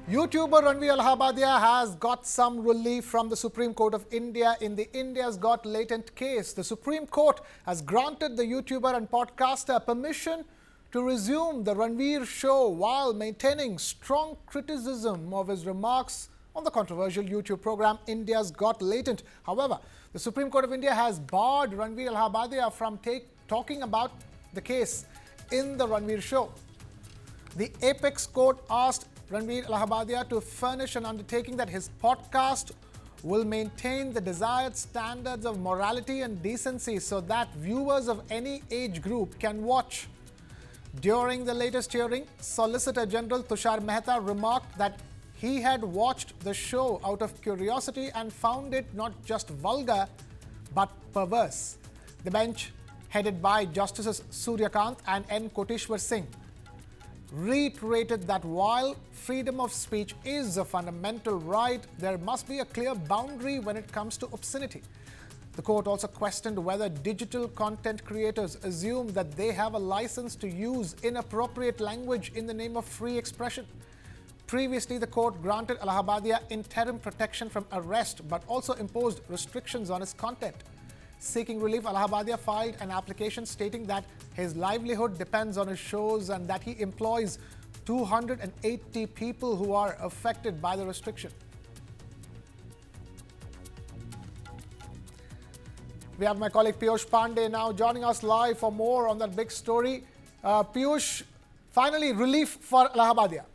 YouTuber Ranveer Allahbadia has got some relief from the Supreme Court of India in the India's Got Latent case. The Supreme Court has granted the YouTuber and podcaster permission to resume the Ranveer show while maintaining strong criticism of his remarks on the controversial YouTube program India's Got Latent. However, the Supreme Court of India has barred Ranveer Allahbadia from talking about the case in the Ranveer show. The apex court asked Ranveer Allahbadia to furnish an undertaking that his podcast will maintain the desired standards of morality and decency so that viewers of any age group can watch. During the latest hearing, Solicitor General Tushar Mehta remarked that he had watched the show out of curiosity and found it not just vulgar but perverse. The bench, headed by Justices Suryakant and N. Koteshwar Singh, reiterated that while freedom of speech is a fundamental right, there must be a clear boundary when it comes to obscenity. The court also questioned whether digital content creators assume that they have a license to use inappropriate language in the name of free expression. Previously, the court granted Allahbadia interim protection from arrest but also imposed restrictions on his content. Seeking relief, Allahbadia filed an application stating that his livelihood depends on his shows and that he employs 280 people who are affected by the restriction. We have my colleague Piyush Pandey now joining us live for more on that big story. Piyush, finally relief for Allahbadia.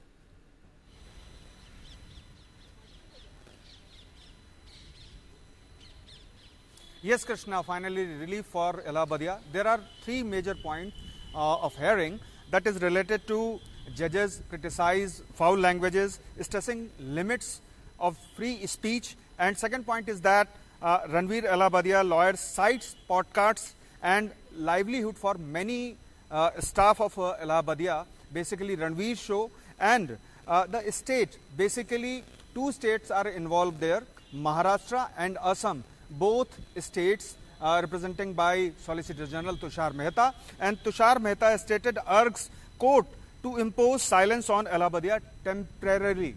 Yes, Krishna, finally relief for Allahbadia. There are three major points of hearing that is related to judges criticize foul languages, stressing limits of free speech, and second point is that Ranveer Allahbadia lawyers cites podcasts and livelihood for many staff of Allahbadia, basically Ranveer show, and the state, basically two states are involved there, Maharashtra and Assam. Both states representing by Solicitor General Tushar Mehta, and Tushar Mehta stated urges court to impose silence on Allahbadia temporarily.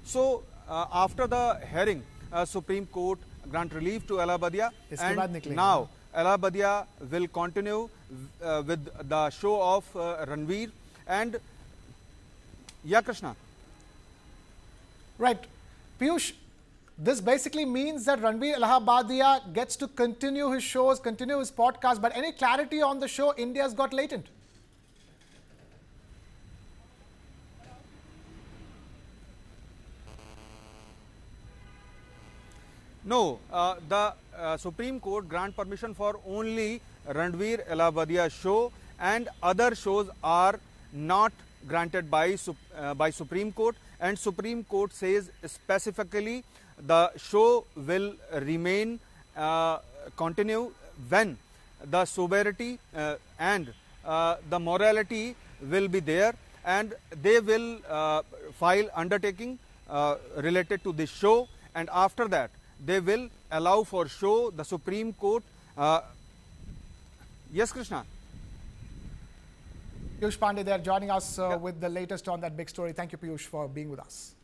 So after the hearing, Supreme Court grant relief to Allahbadia, and now Allahbadia will continue with the show of Ranveer. And yeah, Krishna. Right. Piyush, this basically means that Ranveer Allahbadia gets to continue his shows, continue his podcast, but any clarity on the show India's Got Latent? No, the Supreme Court grant permission for only Ranveer Allahbadia show, and other shows are not granted by Supreme Court, and Supreme Court says specifically the show will remain continue when the sobriety and the morality will be there, and they will file undertaking related to this show, and after that they will allow for show. The Supreme Court. Yes, Krishna. Piyush Pandey there joining us with the latest on that big story. Thank you, Piyush, for being with us.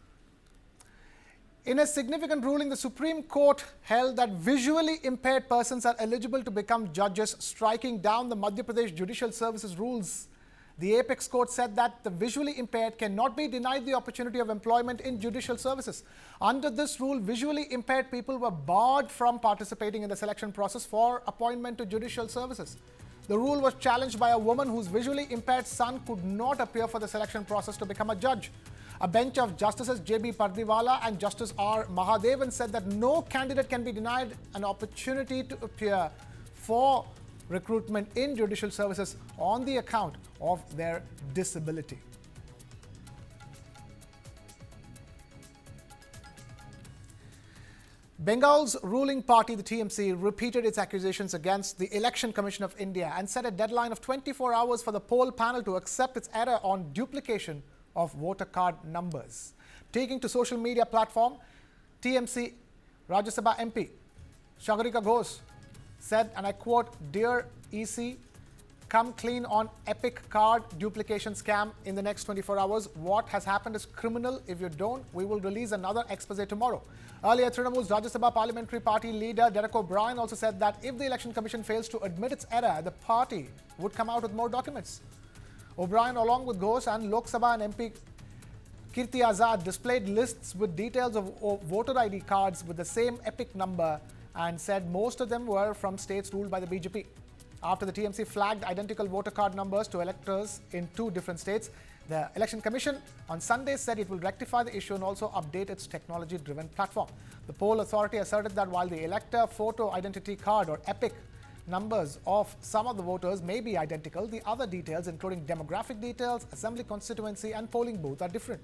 In a significant ruling, the Supreme Court held that visually impaired persons are eligible to become judges, striking down the Madhya Pradesh Judicial Services rules. The apex court said that the visually impaired cannot be denied the opportunity of employment in judicial services. Under this rule, visually impaired people were barred from participating in the selection process for appointment to judicial services. The rule was challenged by a woman whose visually impaired son could not appear for the selection process to become a judge. A bench of Justices J.B. Pardiwala and Justice R. Mahadevan said that no candidate can be denied an opportunity to appear for recruitment in judicial services on the account of their disability. Bengal's ruling party, the TMC, repeated its accusations against the Election Commission of India and set a deadline of 24 hours for the poll panel to accept its error on duplication of voter card numbers. Taking to social media platform, TMC Rajya Sabha MP Shagarika Ghosh said, and I quote, "Dear EC, come clean on epic card duplication scam in the next 24 hours. What has happened is criminal. If you don't, we will release another expose tomorrow. Earlier, Trinamool's Rajya Sabha Parliamentary Party leader Derek O'Brien also said that if the Election Commission fails to admit its error, the party would come out with more documents. O'Brien, along with Ghosh and Lok Sabha and MP Kirti Azad, displayed lists with details of voter ID cards with the same epic number and said most of them were from states ruled by the BJP. After the TMC flagged identical voter card numbers to electors in 2 different states, the Election Commission on Sunday said it will rectify the issue and also update its technology-driven platform. The poll authority asserted that while the elector photo identity card or EPIC numbers of some of the voters may be identical, the other details, including demographic details, assembly constituency and polling booth, are different.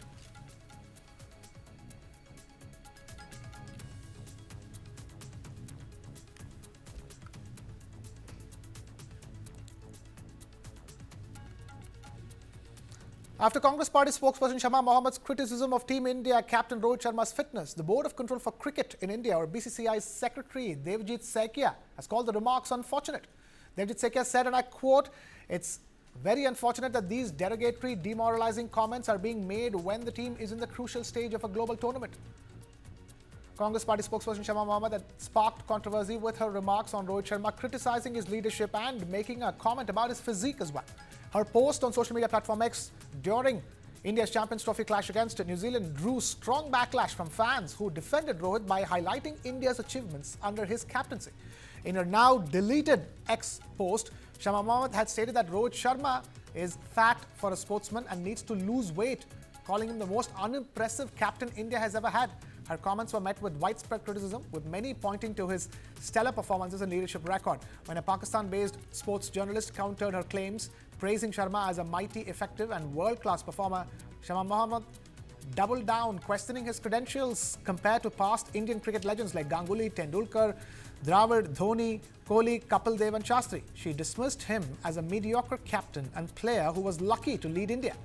After Congress Party spokesperson Sharma Mohammad's criticism of Team India captain Rohit Sharma's fitness, the Board of Control for Cricket in India, or BCCI's secretary Devjit Saikia, has called the remarks unfortunate. Devjit Saikia said, and I quote, "It's very unfortunate that these derogatory, demoralizing comments are being made when the team is in the crucial stage of a global tournament." Congress Party spokesperson Sharma Mohammed had sparked controversy with her remarks on Rohit Sharma, criticizing his leadership and making a comment about his physique as well. Her post on social media platform X during India's Champions Trophy clash against New Zealand drew strong backlash from fans who defended Rohit by highlighting India's achievements under his captaincy. In her now deleted X post, Sharma Mohammed had stated that Rohit Sharma is fat for a sportsman and needs to lose weight, calling him the most unimpressive captain India has ever had. Her comments were met with widespread criticism, with many pointing to his stellar performances and leadership record. When a Pakistan-based sports journalist countered her claims, praising Sharma as a mighty, effective and world-class performer, Sharma Mohammed doubled down, questioning his credentials compared to past Indian cricket legends like Ganguly, Tendulkar, Dravid, Dhoni, Kohli, Kapil Dev and Shastri. She dismissed him as a mediocre captain and player who was lucky to lead India.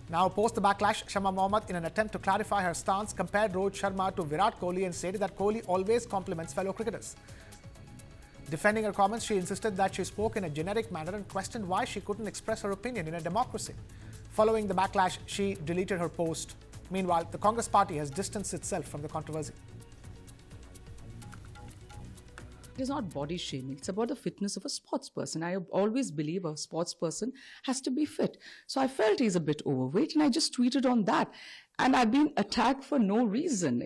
Now, post the backlash, Sharma Mohammed, in an attempt to clarify her stance, compared Rohit Sharma to Virat Kohli and stated that Kohli always compliments fellow cricketers. Defending her comments, she insisted that she spoke in a generic manner and questioned why she couldn't express her opinion in a democracy. Following the backlash, she deleted her post. Meanwhile, the Congress Party has distanced itself from the controversy. It is not body shaming. It's about the fitness of a sports person. I always believe a sports person has to be fit. So I felt he's a bit overweight and I just tweeted on that. And I've been attacked for no reason,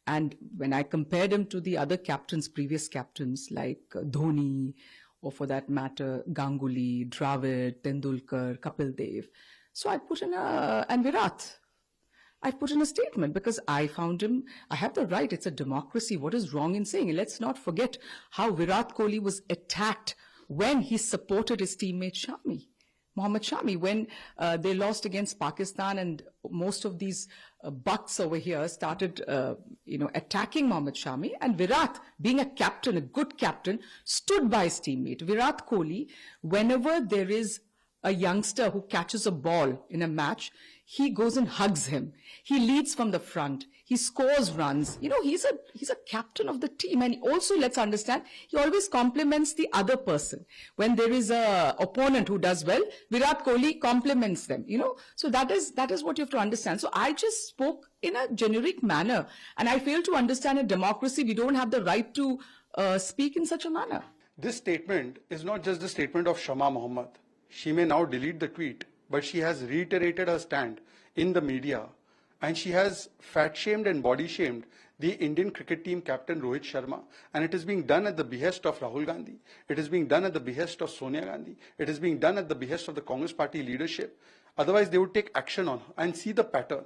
And when I compared him to the other captains, previous captains like Dhoni, or for that matter, Ganguly, Dravid, Tendulkar, Kapil Dev. So I put in and Virat. I put in a statement because I found him, I have the right, it's a democracy. What is wrong in saying? Let's not forget how Virat Kohli was attacked when he supported his teammate Mohammad Shami, when they lost against Pakistan and most of these bucks over here started, attacking Mohammad Shami, and Virat, being a captain, a good captain, stood by his teammate. Virat Kohli, whenever there is a youngster who catches a ball in a match, he goes and hugs him. He leads from the front. He scores runs. He's a captain of the team. And also, let's understand, he always compliments the other person. When there is a opponent who does well, Virat Kohli compliments them, So that is what you have to understand. So I just spoke in a generic manner. And I fail to understand in democracy, we don't have the right to speak in such a manner. This statement is not just the statement of Sharma Mohammed. She may now delete the tweet, but she has reiterated her stand in the media, and she has fat-shamed and body-shamed the Indian cricket team captain Rohit Sharma, and it is being done at the behest of Rahul Gandhi. It is being done at the behest of Sonia Gandhi. It is being done at the behest of the Congress Party leadership. Otherwise, they would take action on her and see the pattern.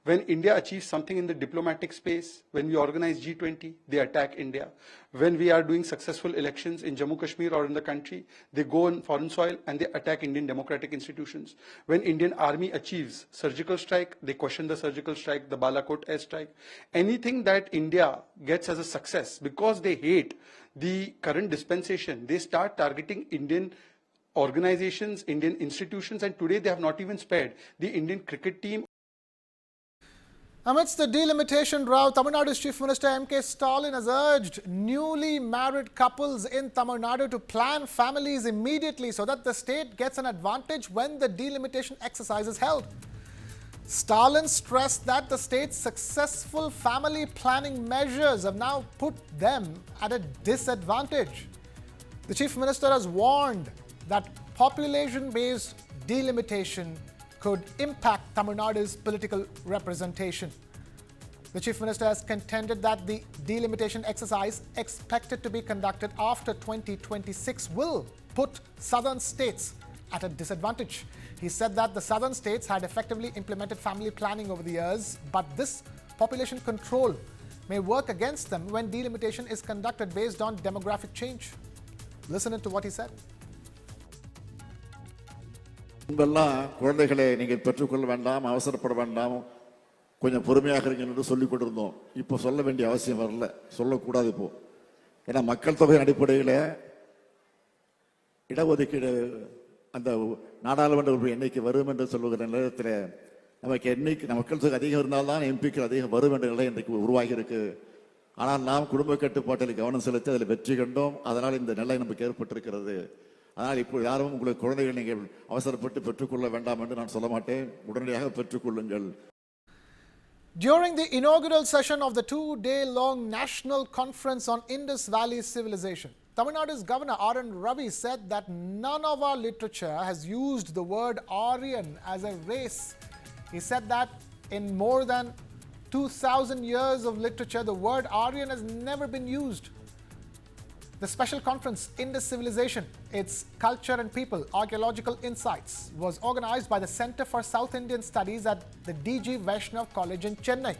When India achieves something in the diplomatic space, when we organize G20, they attack India. When we are doing successful elections in Jammu Kashmir or in the country, they go on foreign soil and they attack Indian democratic institutions. When Indian army achieves surgical strike, they question the surgical strike, the Balakot airstrike. Anything that India gets as a success, because they hate the current dispensation, they start targeting Indian organizations, Indian institutions, and today they have not even spared the Indian cricket team. Amidst the delimitation row, Tamil Nadu's Chief Minister M.K. Stalin has urged newly married couples in Tamil Nadu to plan families immediately so that the state gets an advantage when the delimitation exercise is held. Stalin stressed that the state's successful family planning measures have now put them at a disadvantage. The Chief Minister has warned that population-based delimitation could impact Tamil Nadu's political representation. The Chief Minister has contended that the delimitation exercise expected to be conducted after 2026 will put southern states at a disadvantage. He said that the southern states had effectively implemented family planning over the years, but this population control may work against them when delimitation is conducted based on demographic change. Listen to what he said. முன்பெல்லாம் குழந்தைகளை நீங்கள் பெற்றுக்கொள்ள வேண்டாம், அவசரப்பட வேண்டாம், கொஞ்சம் பொறுமையாக இருங்கள் என்று சொல்லிக் கொண்டிருந்தோம். இப்போ சொல்ல வேண்டிய அவசியம் வரல, சொல்லக்கூடாது இப்போ. ஏன்னா மக்கள் தொகையின் அடிப்படையில் இடஒதுக்கீடு அந்த நாடாளுமன்ற உறுப்பினர் எண்ணிக்கை வரும் என்று சொல்லுகிற நேரத்தில் நமக்கு மக்கள் தொகை அதிகம் இருந்தால்தான் எம்பிக்கள் அதிகம் வரும் என்ற நிலை இன்றைக்கு உருவாகி இருக்கு. ஆனால் நாம் குடும்ப கட்டுப்பாட்டில் கவனம் செலுத்தி அதில் வெற்றி கண்டோம். அதனால் இந்த நிலை நமக்கு ஏற்பட்டிருக்கிறது. ஆனால் இப்போ யாரும் உங்களுக்கு குழந்தைகள் நீங்கள் அவசரப்பட்டு பெற்றுக்கொள்ள வேண்டாம் என்று நான் சொல்ல மாட்டேன். உடனடியாக பெற்றுக்கொள்ளுங்கள். During the inaugural session of the two-day-long National Conference on Indus Valley Civilization, Tamil Nadu's Governor R.N. Ravi said that none of our literature has used the word Aryan as a race. He said that in more than 2,000 years of literature, the word Aryan has never been used. The special conference, Indus Civilization, its Culture and People, Archaeological Insights, was organized by the Center for South Indian Studies at the D.G. Vaishnav College in Chennai.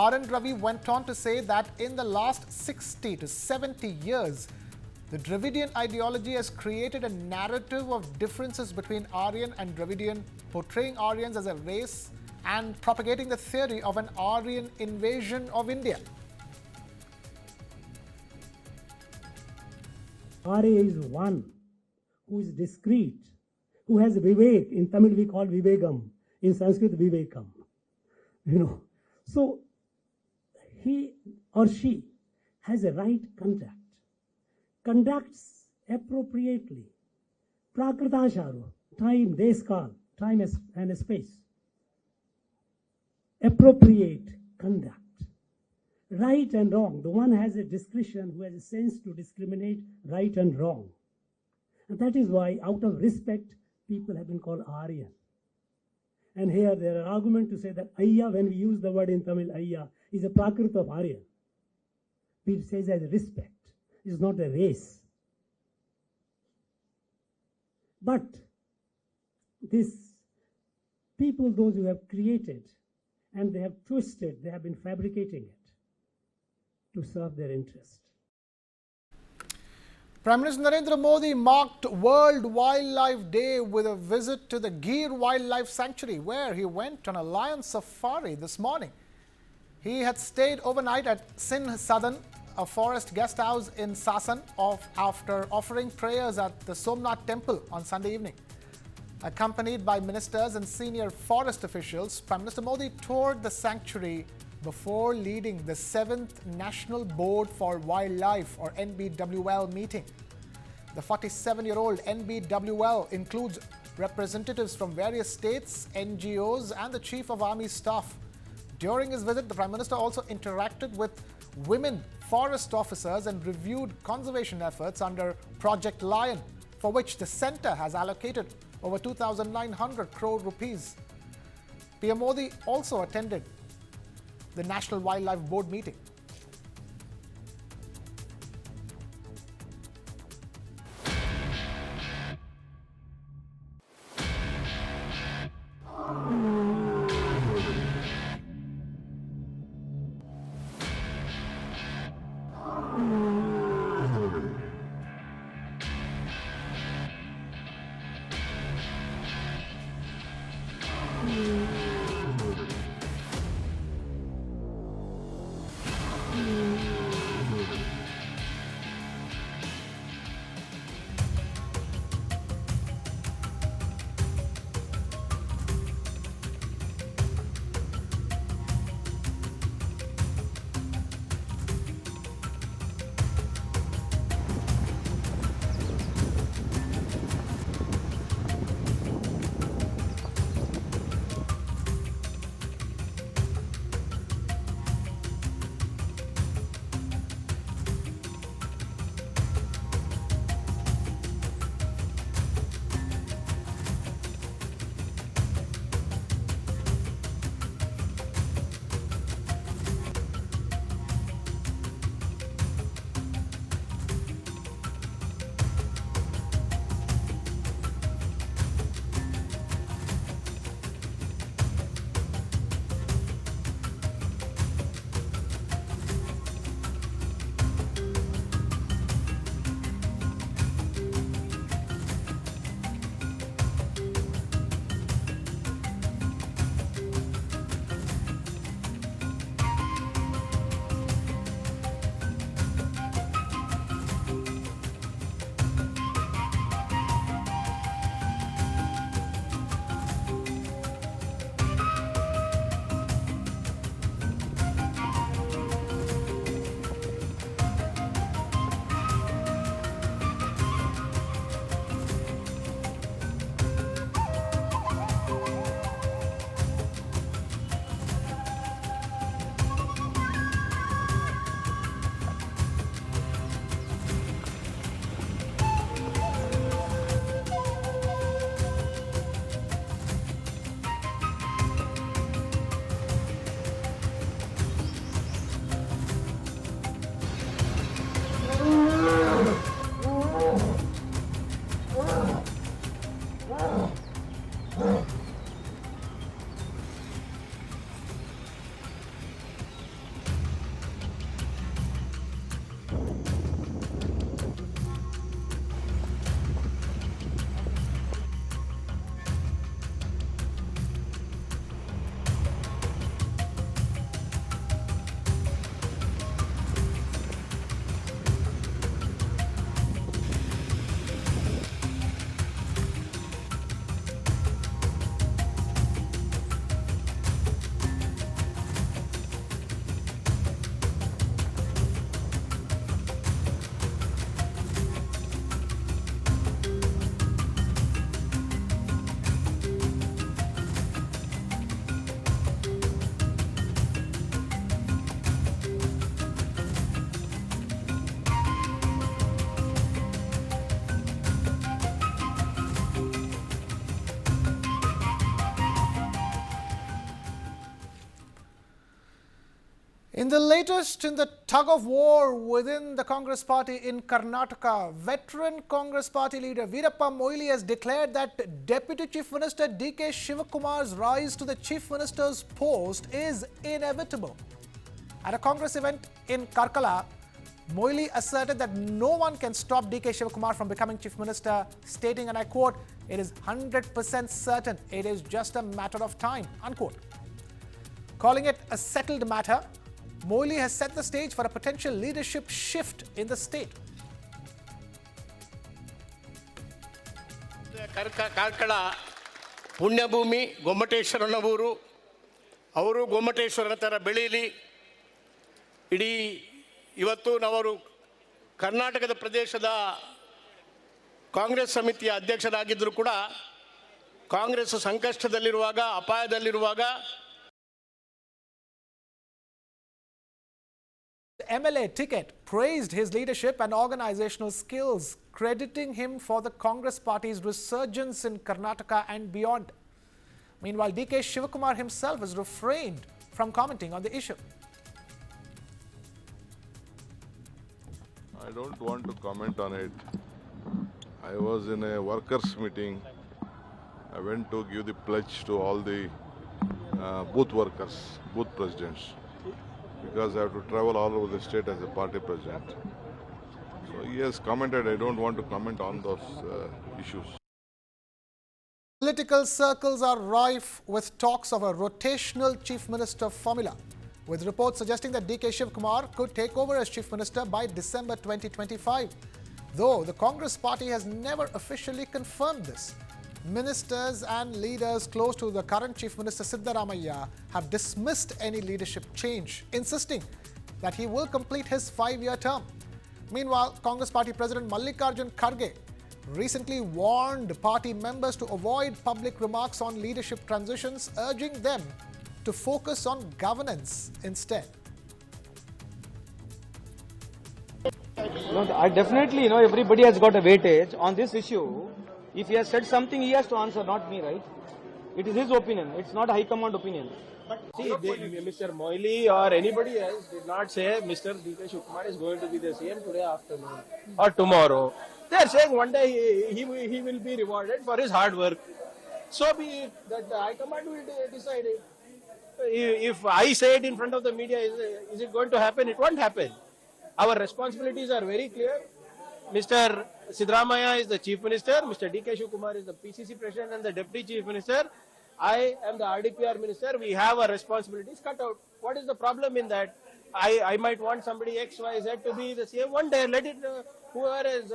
R.N. Ravi went on to say that in the last 60 to 70 years, the Dravidian ideology has created a narrative of differences between Aryan and Dravidian, portraying Aryans as a race and propagating the theory of an Aryan invasion of India. Arya is one who is discreet, who has vivek. In Tamil we call vivegam, in Sanskrit vivekam. So he or she has a right conduct, conducts appropriately. Prakritasharu, time, deskal, time and space. Appropriate conduct. Right and wrong. The one has a discretion, who has a sense to discriminate right and wrong. And that is why, out of respect, people have been called Aryan. And here there are arguments to say that Ayya, when we use the word in Tamil, Ayya, is a Prakrit of Aryan. It says as respect. It is not a race. But these people, those who have created, and they have twisted, they have been fabricating it to serve their interest. Prime Minister Narendra Modi marked World Wildlife Day with a visit to the Gir Wildlife Sanctuary, where he went on a lion safari this morning. He had stayed overnight at Sin Sadan, a forest guest house in Sasan, after offering prayers at the Somnath temple on Sunday evening. Accompanied by ministers and senior forest officials, Prime Minister Modi toured the sanctuary before leading the 7th National Board for Wildlife, or NBWL, meeting. The 47-year-old NBWL includes representatives from various states, NGOs, and the Chief of Army Staff. During his visit, the Prime Minister also interacted with women forest officers and reviewed conservation efforts under Project Lion, for which the centre has allocated over 2,900 crore rupees. PM Modi also attended the National Wildlife Board meeting. In the latest in the tug of war within the Congress party in Karnataka, veteran Congress party leader Veerappa Moily has declared that Deputy Chief Minister D.K. Shivakumar's rise to the Chief Minister's post is inevitable. At a Congress event in Karkala, Moily asserted that no one can stop D.K. Shivakumar from becoming Chief Minister, stating, and I quote, "It is 100% certain. It is just a matter of time," unquote. Calling it a settled matter, Moily has set the stage for a potential leadership shift in the state. Karkala ಪುಣ್ಯಭೂಮಿ ಗೊಮ್ಮಟೇಶ್ವರನ ಊರು, ಅವರು ಗೊಮ್ಮಟೇಶ್ವರನ ಥರ ಬೆಳೀಲಿ. ಇಡೀ ಇವತ್ತು ನಾವು ಕರ್ನಾಟಕದ ಪ್ರದೇಶದ ಕಾಂಗ್ರೆಸ್ ಸಮಿತಿಯ ಅಧ್ಯಕ್ಷರಾಗಿದ್ದರೂ ಕೂಡ Congress ಸಂಕಷ್ಟದಲ್ಲಿರುವಾಗ, ಅಪಾಯದಲ್ಲಿರುವಾಗ The MLA ticket praised his leadership and organizational skills, crediting him for the Congress party's resurgence in Karnataka and beyond. Meanwhile, D.K. Shivakumar himself has refrained from commenting on the issue. I don't want to comment on it. I was in a workers' meeting. I went to give the pledge to all the booth workers, booth presidents, because I have to travel all over the state as a party president. So he has commented. I don't want to comment on those issues. Political circles are rife with talks of a rotational chief minister formula, with reports suggesting that D.K. Shivakumar could take over as chief minister by December 2025. Though the Congress party has never officially confirmed this. Ministers and leaders close to the current Chief Minister Siddaramaiah have dismissed any leadership change, insisting that he will complete his 5-year term. Meanwhile, Congress Party President Mallikarjun Kharge recently warned party members to avoid public remarks on leadership transitions, urging them to focus on governance instead. No, I definitely, everybody has got a weightage on this issue. If he has said something, he has to answer, not me, right? It is his opinion. It's not a high command opinion. But see, Mr. Moily or anybody else did not say Mr. D.K. Shivakumar is going to be the CM today afternoon or tomorrow. They are saying one day he will be rewarded for his hard work. So be it that the high command will decide it. If I say it in front of the media, is it going to happen? It won't happen. Our responsibilities are very clear. Mr. Siddaramaiah is the Chief Minister, Mr. D.K. Shivakumar is the PCC President and the Deputy Chief Minister. I am the RDPR Minister. We have our responsibilities cut out. What is the problem in that? I might want somebody X, Y, Z to be the same. One day, let it, whoever has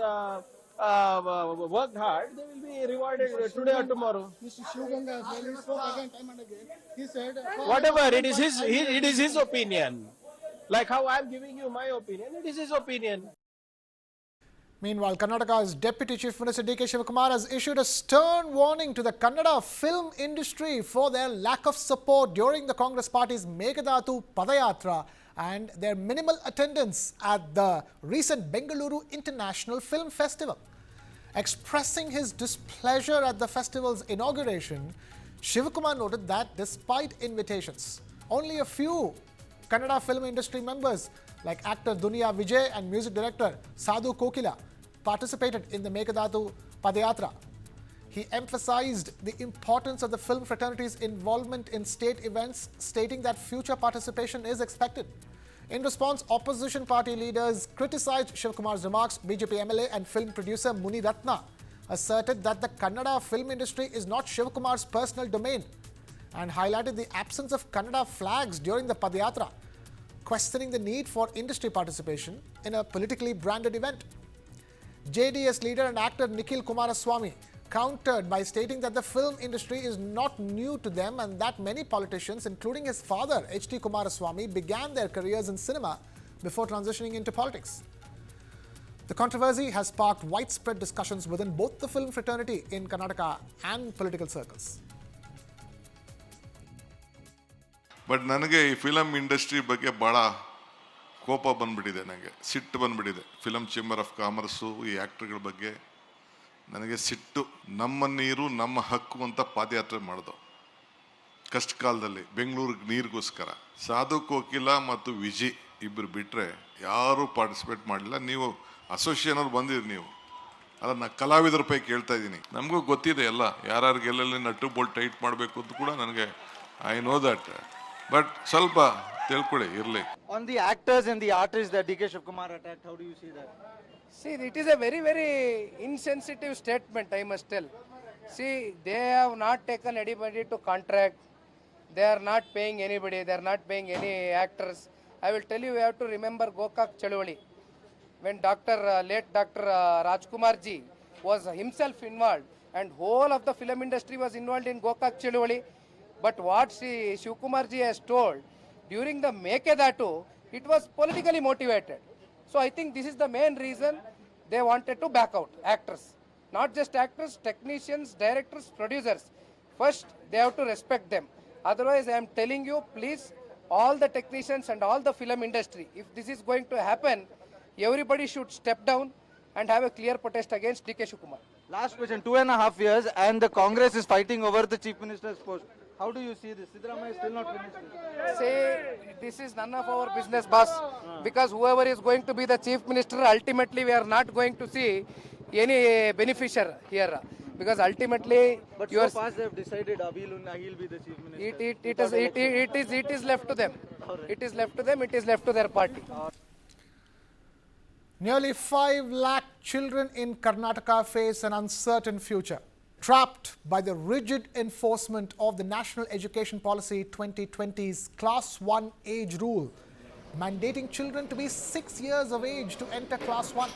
worked hard, they will be rewarded today or tomorrow. Mr. Shivganga spoke again, time and again. He said, whatever, it is his opinion. Like how I am giving you my opinion, it is his opinion. Meanwhile, Karnataka's Deputy Chief Minister D.K. Shivakumar has issued a stern warning to the Kannada film industry for their lack of support during the Congress party's Meghdatu Padayatra and their minimal attendance at the recent Bengaluru International Film Festival. Expressing his displeasure at the festival's inauguration, Shivakumar noted that despite invitations, only a few Kannada film industry members like actor Duniya Vijay and music director Sadhu Kokila participated in the Meghdatu Padayatra. He emphasized the importance of the film fraternity's involvement in state events, stating that future participation is expected. In response, opposition party leaders criticized Shivakumar's remarks. BJP MLA and film producer Muni Ratna asserted that the Kannada film industry is not Shivakumar's personal domain and highlighted the absence of Kannada flags during the Padayatra, questioning the need for industry participation in a politically branded event. JDS leader and actor Nikhil Kumaraswamy countered by stating that the film industry is not new to them and that many politicians, including his father H.D. Kumaraswamy, began their careers in cinema before transitioning into politics. The controversy has sparked widespread discussions within both the film fraternity in Karnataka and political circles. But ನನಗೆ ಈ film industry ಬಗ್ಗೆ ಭಾಳ ಕೋಪ ಬಂದ್ಬಿಟ್ಟಿದೆ, ನನಗೆ ಸಿಟ್ಟು ಬಂದ್ಬಿಟ್ಟಿದೆ. Film chamber of commerce ಈ ಆ್ಯಕ್ಟ್ರ್ಗಳ ಬಗ್ಗೆ ನನಗೆ ಸಿಟ್ಟು. ನಮ್ಮ ನೀರು ನಮ್ಮ ಹಕ್ಕು ಅಂತ ಪಾದಯಾತ್ರೆ ಮಾಡಿದೋ. ಕಷ್ಟ ಕಾಲದಲ್ಲಿ ಬೆಂಗಳೂರಿಗೆ ನೀರಿಗೋಸ್ಕರ. ಸಾಧು ಕೋಕಿಲ ಮತ್ತು ವಿಜಿ ಇಬ್ಬರು ಬಿಟ್ಟರೆ ಯಾರೂ ಪಾರ್ಟಿಸಿಪೇಟ್ ಮಾಡಲಿಲ್ಲ. ನೀವು ಅಸೋಸಿಯೇಷನ್ ಅವ್ರು ಬಂದಿದ್ರಿ, ನೀವು ಅದನ್ನ ಕಲಾವಿದರ ಪೈ ಕೇಳ್ತಾ ಇದ್ದೀನಿ. ನಮಗೂ ಗೊತ್ತಿದೆ ಎಲ್ಲ, ಯಾರ್ಯಾರಿಗೆ ಎಲ್ಲೆಲ್ಲಿ ನಟ್ಟು ಬೋಲ್ಟ್ ಟೈಟ್ ಮಾಡಬೇಕು ಅಂತ ಕೂಡ ನನಗೆ ಐ ನೋ ದಟ್. ಬಟ್ ಸ್ವಲ್ಪ ತಿಳ್ಕೊಳ್ಳಿ ಇರಲಿ. On the actors and the artists that DK Shivkumar attacked, how do you see that? See, it is a very, very insensitive statement, I must tell. See, they have not taken anybody to contract. They are not paying anybody. They are not paying any actors. I will tell you, you have to remember Gokak Chalwali. When late Dr. Rajkumar ji was himself involved, and whole of the film industry was involved in Gokak Chalwali. But what Shivkumar ji has told, during the Mekedatu, it was politically motivated. So I think this is the main reason they wanted to back out, actors. Not just actors, technicians, directors, producers. First, they have to respect them. Otherwise, I am telling you, please, all the technicians and all the film industry, if this is going to happen, everybody should step down and have a clear protest against DK Shivkumar. Last question, 2.5 years and the Congress is fighting over the Chief Minister's post. How do you see this? Siddaramaiah is still not finished. Say, this is none of our business, boss. Because whoever is going to be the Chief Minister, ultimately we are not going to see any beneficiary here. Because ultimately, But so far they have decided he'll be the Chief Minister. it is left to them. It is left to them. It is left to their party. Nearly 5 lakh children in Karnataka face an uncertain future, trapped by the rigid enforcement of the National Education Policy 2020's Class 1 age rule, mandating children to be 6 years of age to enter Class 1.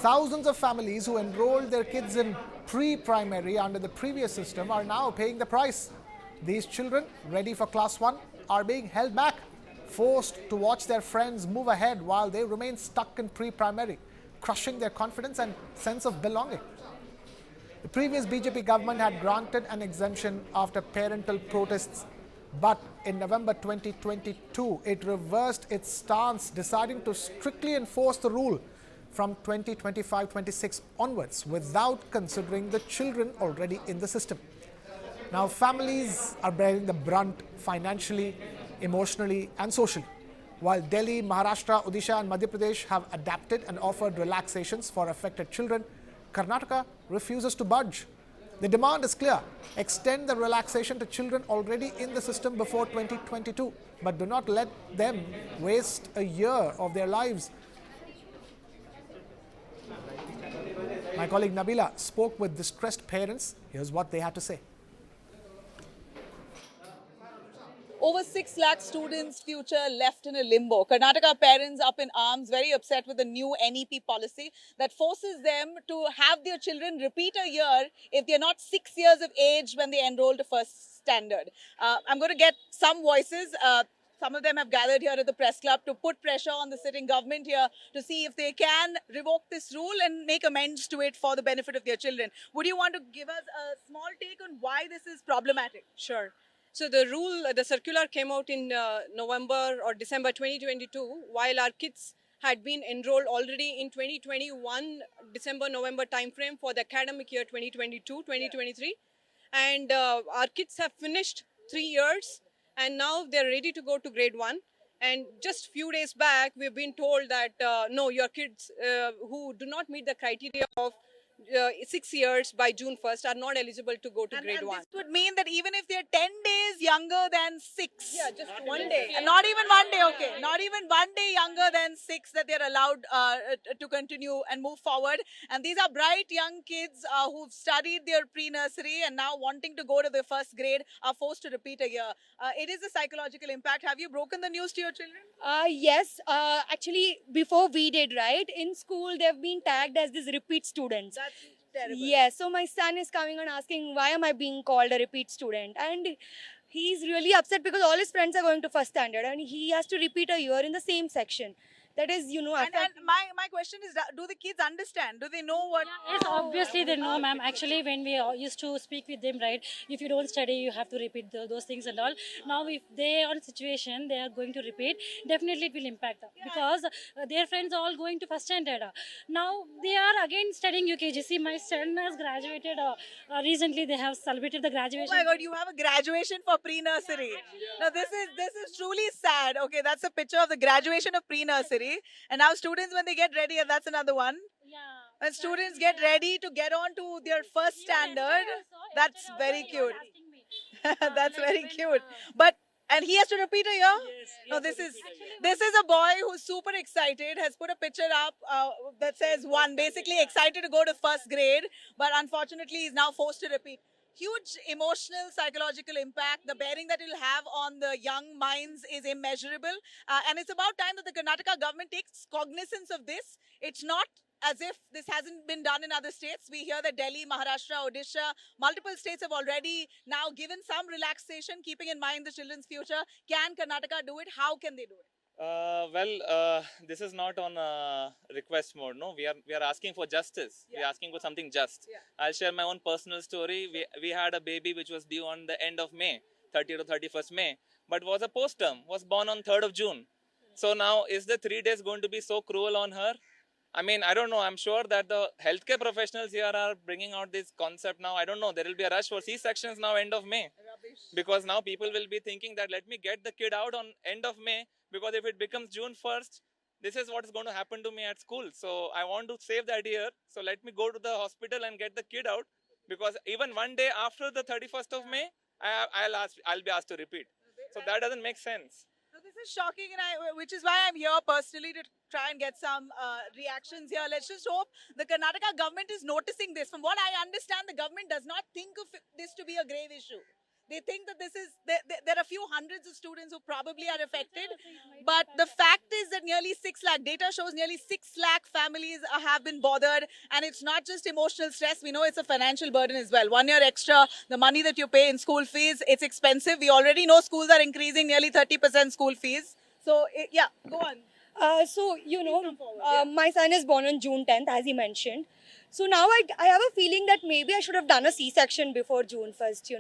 Thousands of families who enrolled their kids in pre-primary under the previous system are now paying the price. These children, ready for Class 1, are being held back, forced to watch their friends move ahead while they remain stuck in pre-primary, crushing their confidence and sense of belonging. The previous BJP government had granted an exemption after parental protests, but in November 2022, it reversed its stance, deciding to strictly enforce the rule from 2025-26 onwards without considering the children already in the system. Now, families are bearing the brunt financially, emotionally and socially. While Delhi, Maharashtra, Odisha and Madhya Pradesh have adapted and offered relaxations for affected children, Karnataka refuses to budge. The demand is clear: extend the relaxation to children already in the system before 2022, but do not let them waste a year of their lives. My colleague Nabila spoke with distressed parents. Here's what they had to say. Over 6 lakh students' future left in a limbo. Karnataka parents up in arms, very upset with the new NEP policy that forces them to have their children repeat a year if they're not 6 years of age when they enroll to first standard. I'm going to get some voices. Some of them have gathered here at the press club to put pressure on the sitting government here to see if they can revoke this rule and make amends to it for the benefit of their children. Would you want to give us a small take on why this is problematic? Sure. So the circular came out in November or December 2022, while our kids had been enrolled already in 2021, December-November timeframe for the academic year 2022-2023. And our kids have finished 3 years and now they're ready to go to grade 1. And just few days back, we've been told that, no, your kids who do not meet the criteria of 6 years by June 1st are not eligible to go to grade 1. This would mean that even if they're 10 days younger than 6. Yeah, just one day. Not even 1 day, okay. Not even 1 day younger than 6 that they're allowed to continue and move forward. And these are bright young kids who've studied their pre-nursery and now wanting to go to the first grade are forced to repeat a year. It is a psychological impact. Have you broken the news to your children? Yes, actually before we did, right? In school they've been tagged as these repeat students. That's terrible. Yes, so my son is coming and asking why am I being called a repeat student, and he's really upset because all his friends are going to first standard and he has to repeat a year in the same section. That is, you know, And my question is, do the kids understand? Do they know what? Yes, obviously they know, ma'am. Actually, when we used to speak with them, right, if you don't study, you have to repeat those things and all. Now, if they are in a situation, they are going to repeat, definitely it will impact them because their friends are all going to first standard. Now, they are again studying UKG. See, my son has graduated recently. They have celebrated the graduation. Oh my God, you have a graduation for pre-nursery. Now this is truly sad. Okay, that's a picture of the graduation of pre-nursery. And now students, when they get ready, and that's another one. Yeah. When students get ready to get on to their first standard, that's very cute. That's very cute. But and he has to repeat a year. No, this is a boy who's super excited. Has put a picture up that says one. Basically excited to go to first grade, but unfortunately he's now forced to repeat. Huge emotional, psychological impact. The bearing that it will have on the young minds is immeasurable. And it's about time that the Karnataka government takes cognizance of this. It's not as if this hasn't been done in other states. We hear that Delhi, Maharashtra, Odisha, multiple states have already now given some relaxation, keeping in mind the children's future. Can Karnataka do it? How can they do it? This is not on request mode. No, we are asking for justice. We are asking for something just. I'll share my own personal story. We had a baby which was due on the end of May, 30 to 31st May, but was a post-term, was born on 3rd of June. So now, is the 3 days going to be so cruel on her? I mean, I don't know. I'm sure that the healthcare professionals here are bringing out this concept now. I don't know. There will be a rush for C-sections now end of May. Because now people will be thinking that let me get the kid out on end of May, because if it becomes June 1st, this is what is going to happen to me at school. So I want to save that year. So let me go to the hospital and get the kid out, because even one day after the 31st of May, I'll be asked to repeat. So that doesn't make sense. So this is shocking, and which is why I'm here personally to try and get some reactions here. Let's just hope the Karnataka government is noticing this. From what I understand, the government does not think of this to be a grave issue. They think that this is, there are a few hundreds of students who probably are affected. But the fact is that nearly 6 lakh, data shows nearly 6 lakh families have been bothered. And it's not just emotional stress. We know it's a financial burden as well. 1 year extra, the money that you pay in school fees, it's expensive. We already know schools are increasing nearly 30% school fees. So, yeah, go on. My son is born on June 10th, as he mentioned. So now I have a feeling that maybe I should have done a C-section before June 1st,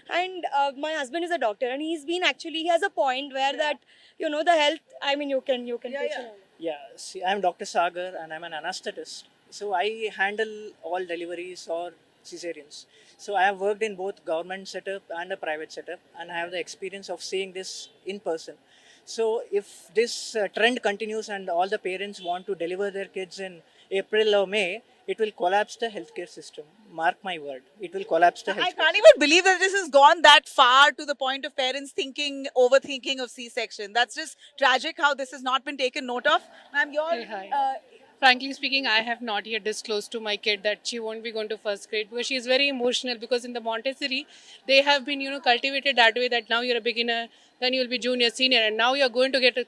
and my husband is a doctor, and he has a point where that, the health, I mean, you can pitch in. Yeah, see, I'm Dr. Sagar and I'm an anesthetist. So I handle all deliveries or cesareans. So I have worked in both government setup and a private setup, and I have the experience of seeing this in person. So if this trend continues and all the parents want to deliver their kids in April or May, it will collapse the healthcare system. Mark my word, it will collapse the healthcare system. I can't even believe that this has gone that far to the point of parents overthinking of C-section. That's just tragic how this has not been taken note of. Ma'am, frankly speaking, I have not yet disclosed to my kid that she won't be going to first grade, because she is very emotional, because in the Montessori, they have been, cultivated that way, that now you're a beginner, then you'll be junior, senior, and now you're going to get a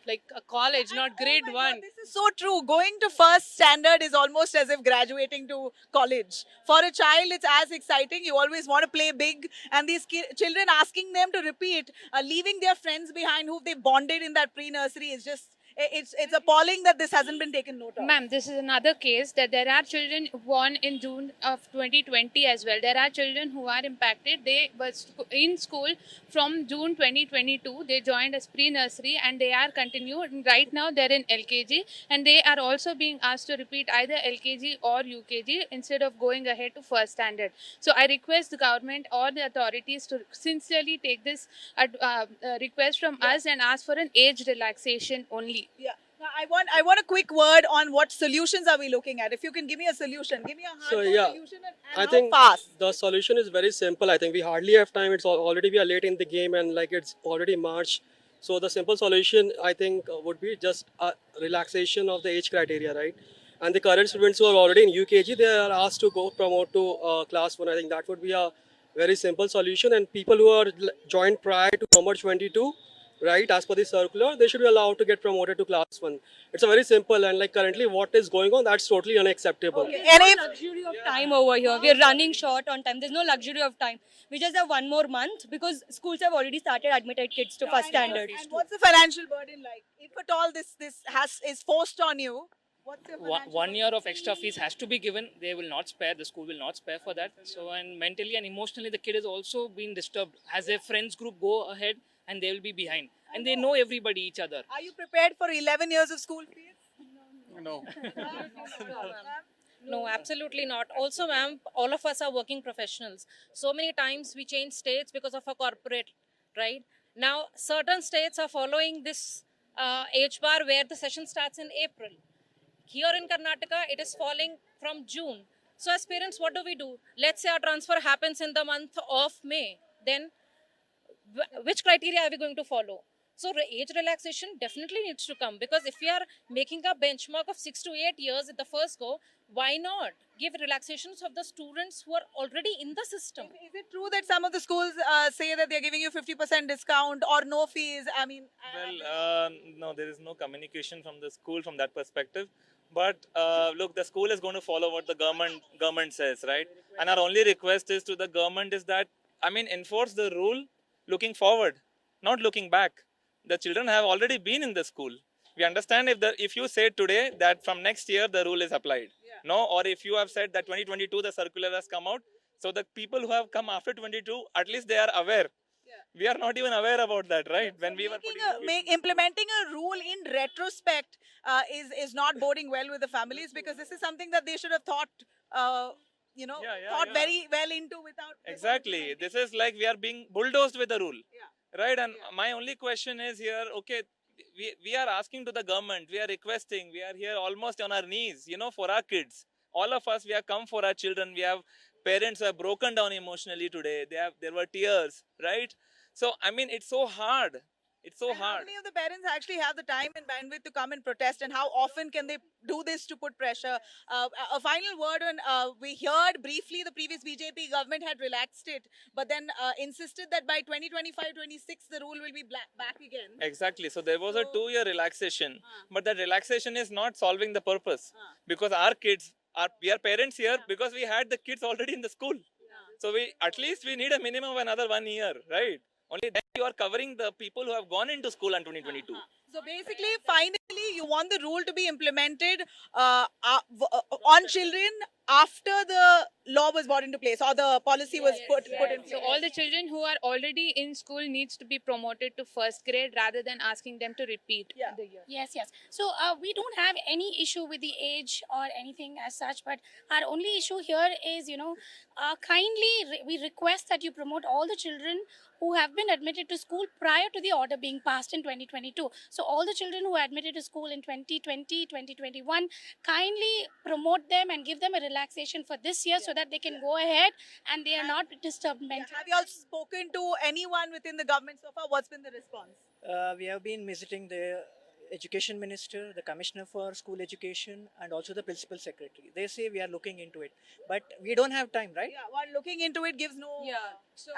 college, not grade 1. God, this is so true. Going to first standard is almost as if graduating to college. For a child, it's as exciting. You always want to play big, and these children asking them to repeat, leaving their friends behind who they bonded in that pre-nursery is just... It's appalling that this hasn't been taken note of. Ma'am, this is another case that there are children born in June of 2020 as well. There are children who are impacted. They were in school from June 2022. They joined as pre-nursery and they are continued. Right now they're in LKG, and they are also being asked to repeat either LKG or UKG instead of going ahead to first standard. So I request the government or the authorities to sincerely take this request from us and ask for an age relaxation only. Yeah. Now, I want a quick word on what solutions are we looking at. If you can give me a solution, give me a hardcore solution and I how think fast. the solution is very simple. I think we hardly have time. It's already we are late in the game, and it's already March. So the simple solution, I think, would be just a relaxation of the age criteria, right? And the current students who are already in UKG, they are asked to go promote to class 1. I think that would be a very simple solution. And people who are joined prior to November 22, right, as per the circular, they should be allowed to get promoted to class 1. It's a very simple, and like currently what is going on, that's totally unacceptable. There's no luxury of time over here. We're running short on time. There's no luxury of time. We just have one more month because schools have already started admitted kids to first standard. And what's the financial burden like? If at all this is forced on you, what's your financial 1 year of extra fees has to be given. They will not spare. The school will not spare for that. So, and mentally and emotionally, the kid is also being disturbed. As a friends group go ahead, and they will be behind. And they know everybody, each other. Are you prepared for 11 years of school fees? No. No, absolutely not. Also, ma'am, all of us are working professionals. So many times we change states because of a corporate, right? Now, certain states are following this age bar where the session starts in April. Here in Karnataka, it is falling from June. So as parents, what do? Let's say our transfer happens in the month of May. Then which criteria are we going to follow? So age relaxation definitely needs to come, because if we are making a benchmark of 6 to 8 years at the first go, why not give relaxations of the students who are already in the system? Is it true that some of the schools say that they're giving you 50% discount or no fees? I mean, No, there is no communication from the school from that perspective. But look, the school is going to follow what the government says, right? And our only request is to the government is that, enforce the rule looking forward, not looking back. The children have already been in the school. We understand if you say today that from next year the rule is applied, no, or if you have said that 2022 the circular has come out, so the people who have come after 22, at least they are aware. We are not even aware about that, right? When we were implementing a rule in retrospect is not boding well with the families, because this is something that they should have thought. Thought very well into without. Exactly. This is like we are being bulldozed with the rule, right? And my only question is here, okay, we are asking to the government, we are requesting, we are here almost on our knees, for our kids. All of us, we have come for our children. We have parents who have broken down emotionally today. There were tears, right? So, it's so hard. It's so hard. How many of the parents actually have the time and bandwidth to come and protest, and how often can they do this to put pressure? A final word on, we heard briefly the previous BJP government had relaxed it, but then insisted that by 2025-26 the rule will be back again. Exactly. So there was a 2-year relaxation, but that relaxation is not solving the purpose, because our kids, we are parents here because we had the kids already in the school. So at least we need a minimum of another 1 year, right? Only then you are covering the people who have gone into school in 2022. So basically, finally, you want the rule to be implemented on children after the law was brought into place, or the policy was put in place. So all the children who are already in school needs to be promoted to first grade rather than asking them to repeat the year. Yes. So we don't have any issue with the age or anything as such, but our only issue here is, we request that you promote all the children who have been admitted to school prior to the order being passed in 2022. So all the children who are admitted to school in 2020, 2021, kindly promote them and give them a relaxation for this year so that they can go ahead and they are not disturbed mentally. Have you all spoken to anyone within the government so far? What's been the response? We have been visiting the Education Minister, the Commissioner for School Education, and also the Principal Secretary. They say we are looking into it, but we don't have time, right? Yeah, while looking into it gives no So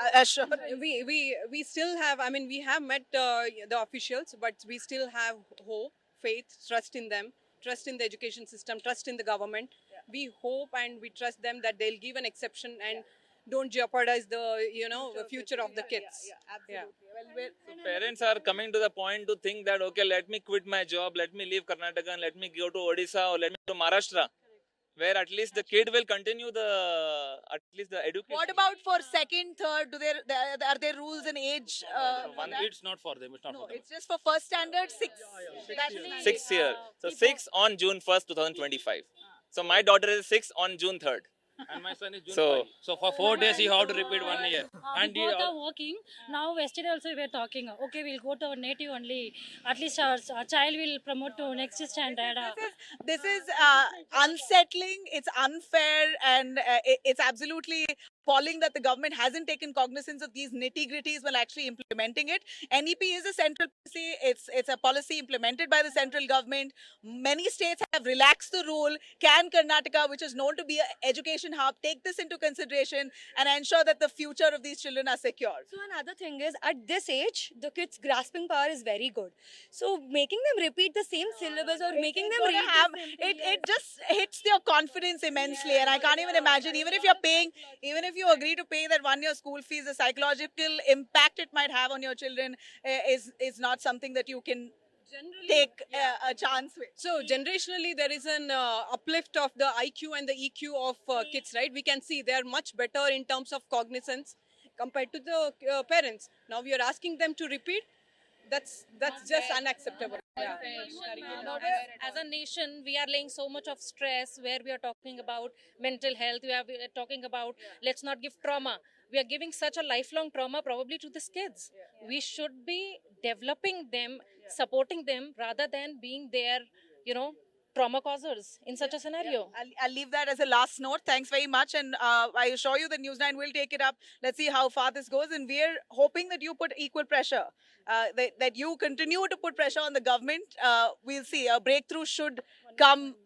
we still have, we have met the officials, but we still have hope, faith, trust in them, trust in the education system, trust in the government. We hope and we trust them that they'll give an exception and don't jeopardize the future of the kids. Absolutely. So parents are coming to the point to think that, okay, let me quit my job, let me leave Karnataka and let me go to Odisha or let me go to Maharashtra, where at least the kid will continue the education. What about for second, third? Are there rules and age? It's not for them. It's not for them. It's just for first standard, 6. 6 year. So 6 on June 1st, 2025. So my daughter is 6 on June 3rd. And my son is June 5. So for 4 days you have to repeat 1 year. And both are working. Now yesterday also we were talking, okay, we'll go to our native only. At least our child will promote to next standard. This is unsettling, it's unfair, and it's absolutely appalling that the government hasn't taken cognizance of these nitty-gritties while actually implementing it. NEP is a central policy. It's a policy implemented by the central government. Many states have relaxed the rule. Can Karnataka, which is known to be an education hub, take this into consideration and ensure that the future of these children are secure? So another thing is, at this age, the kids' grasping power is very good. So making them repeat the same syllabus or making them read it just hits their confidence immensely, and I can't even imagine, even if you agree to pay that 1 year school fees, the psychological impact it might have on your children is not something that you can take a chance with. So generationally, there is an uplift of the IQ and the EQ of kids, right? We can see they are much better in terms of cognizance compared to the parents. Now we are asking them to repeat. That's just unacceptable. Yeah. As a nation, we are laying so much of stress where we are talking about mental health, we are talking about let's not give trauma. We are giving such a lifelong trauma probably to these kids. We should be developing them, supporting them rather than being their, trauma causers in such a scenario. I'll leave that as a last note. Thanks very much. And I assure you that News 9 will take it up. Let's see how far this goes. And we're hoping that you put equal pressure, that you continue to put pressure on the government. We'll see. A breakthrough should come.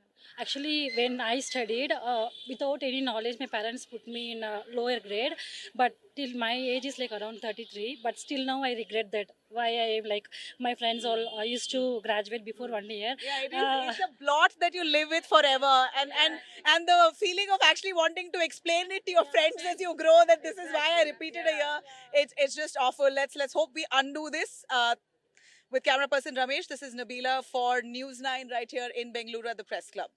Actually, when I studied, without any knowledge, my parents put me in a lower grade. But till my age is like around 33. But still now I regret that. Why I my friends all used to graduate before 1 year. Yeah, it's a blot that you live with forever. And the feeling of actually wanting to explain it to your friends as you grow that this is why I repeated a year. It's just awful. Let's hope we undo this. With camera person Ramesh, this is Nabila for News 9 right here in Bengaluru at the Press Club.